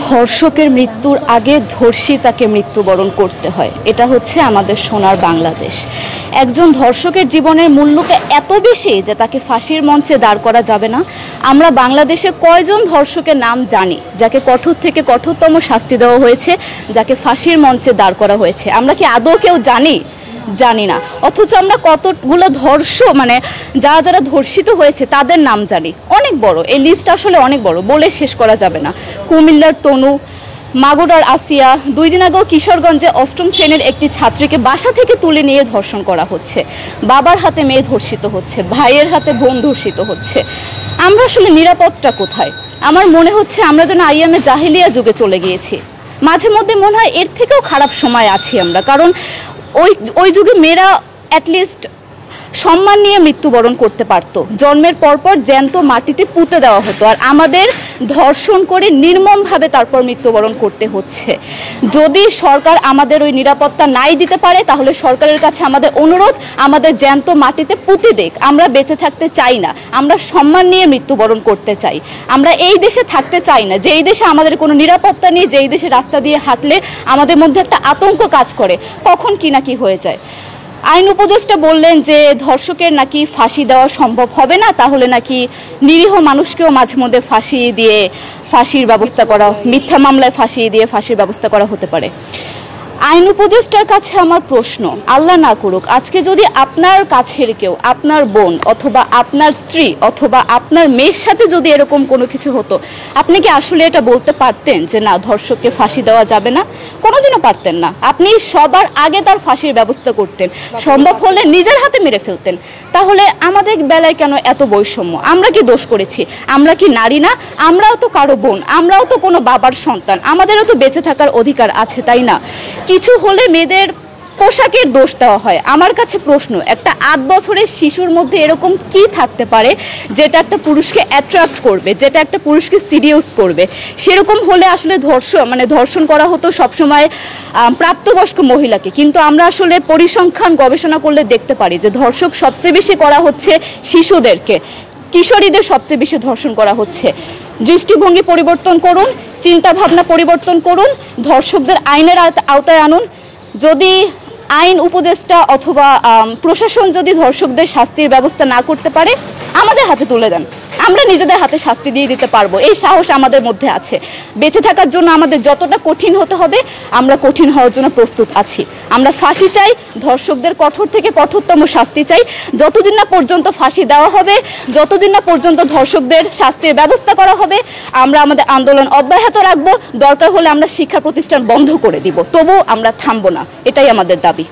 ধর্ষকের মৃত্যুর আগে ধর্ষিতাকে মৃত্যুবরণ করতে হয়। এটা হচ্ছে আমাদের সোনার বাংলাদেশ। একজন ধর্ষকের জীবনের মূল্যটা এত বেশি যে তাকে ফাঁসির মঞ্চে দাঁড় করা যাবে না। আমরা বাংলাদেশে কয়জন ধর্ষকের নাম জানি যাকে কঠোর থেকে কঠোরতম শাস্তি দেওয়া হয়েছে, যাকে ফাঁসির মঞ্চে দাঁড় করা হয়েছে? আমরা কি আদৌ কেউ জানি না। অথচ আমরা কতগুলো যারা ধর্ষিত হয়েছে তাদের নাম জানি, অনেক বড়। এই লিস্ট আসলে অনেক বড়, বলে শেষ করা যাবে না। কুমিল্লার তনু, মাগুরার আসিয়া, 2 দিন আগেও কিশোরগঞ্জে 8ম শ্রেণীর একটি ছাত্রীকে বাসা থেকে তুলে নিয়ে ধর্ষণ করা হচ্ছে। বাবার হাতে মেয়ে ধর্ষিত হচ্ছে, ভাইয়ের হাতে বোন ধর্ষিত হচ্ছে। আমরা আসলে নিরাপদটা কোথায়? আমার মনে হচ্ছে আমরা যেন আইয়ামে জাহিলিয়া যুগে চলে গিয়েছি। মাঝে মধ্যে মনে হয় এর থেকেও খারাপ সময় আছি আমরা, কারণ ওই যুগে মেয়েরা অ্যাটলিস্ট সম্মান নিয়ে মৃত্যুবরণ করতে পারতো। জন্মের পরপর জ্যান্ত মাটিতে পুঁতে দেওয়া হতো, আর আমাদের ধর্ষণ করে নির্মমভাবে তারপর মৃত্যুবরণ করতে হচ্ছে। যদি সরকার আমাদের ওই নিরাপত্তা নাই দিতে পারে, তাহলে সরকারের কাছে আমাদের অনুরোধ, আমাদের জ্যান্ত মাটিতে পুঁতে দেখ। আমরা বেঁচে থাকতে চাই না, আমরা সম্মান নিয়ে মৃত্যুবরণ করতে চাই। আমরা এই দেশে থাকতে চাই না যে এই দেশে আমাদের কোনো নিরাপত্তা নেই, যে এই দেশে রাস্তা দিয়ে হাঁটলে আমাদের মধ্যে একটা আতঙ্ক কাজ করে, কখন কি না কি হয়ে যায়। আইন উপদেষ্টা বললেন যে ধর্ষকের নাকি ফাঁসি দেওয়া সম্ভব হবে না, তাহলে নাকি নিরীহ মানুষকেও মাঝে মধ্যে ফাঁসির ব্যবস্থা করা, মিথ্যা মামলায় ফাঁসিয়ে দিয়ে ফাঁসির ব্যবস্থা করা হতে পারে। আইন উপদেষ্টার কাছে আমার প্রশ্ন, আল্লাহ না করুক আজকে যদি আপনার কাছের কেউ, আপনার বোন অথবা আপনার স্ত্রী অথবা আপনার মেয়ের সাথে যদি এরকম কোনো কিছু হতো, আপনি কি আসলে এটা বলতে পারতেন যে না, ধর্ষককে ফাঁসি দেওয়া যাবে না? কোনোদিনও পারতেন না। আপনি সবার আগে তার ফাঁসির ব্যবস্থা করতেন, সম্ভব হলে নিজের হাতে মেরে ফেলতেন। তাহলে আমাদের বেলায় কেন এত বৈষম্য? আমরা কি দোষ করেছি? আমরা কি নারী না? আমরাও তো কারো বোন, আমরাও তো কোনো বাবার সন্তান, আমাদেরও তো বেঁচে থাকার অধিকার আছে, তাই না? কিছু হলে মেয়েদের পোশাকের দোষ দেওয়া হয়। আমার কাছে প্রশ্ন, একটা 8 বছরের শিশুর মধ্যে এরকম কি থাকতে পারে যেটা একটা পুরুষকে অ্যাট্রাক্ট করবে, যেটা একটা পুরুষকে সিরিয়াস করবে? সেরকম হলে আসলে ধর্ষণ করা হতো সবসময় প্রাপ্তবয়স্ক মহিলাকে। কিন্তু আমরা আসলে পরিসংখ্যান গবেষণা করলে দেখতে পারি যে ধর্ষক সবচেয়ে বেশি করা হচ্ছে শিশুদেরকে, কিশোরীদের সবচেয়ে বেশি ধর্ষণ করা হচ্ছে। দৃষ্টিভঙ্গি পরিবর্তন করুন, চিন্তা ভাবনা পরিবর্তন করুন, ধর্ষকদের আইনের আওতায় আনুন। যদি আইন উপদেষ্টা অথবা প্রশাসন যদি ধর্ষকদের শাস্তির ব্যবস্থা না করতে পারে, আমাদের হাতে তুলে দেন, আমরা নিজেদের হাতে শাস্তি দিয়ে দিতে পারবো। এই সাহস আমাদের মধ্যে আছে। বেঁচে থাকার জন্য আমাদের যতটা কঠিন হতে হবে, আমরা কঠিন হওয়ার জন্য প্রস্তুত আছি। আমরা ফাঁসি চাই, ধর্ষকদের কঠোর থেকে কঠোরতম শাস্তি চাই। যতদিন না পর্যন্ত ফাঁসি দেওয়া হবে, যতদিন না পর্যন্ত ধর্ষকদের শাস্তির ব্যবস্থা করা হবে, আমরা আমাদের আন্দোলন অব্যাহত রাখবো। দরকার হলে আমরা শিক্ষা প্রতিষ্ঠান বন্ধ করে দিব, তবুও আমরা থামবো না। এটাই আমাদের দাবি।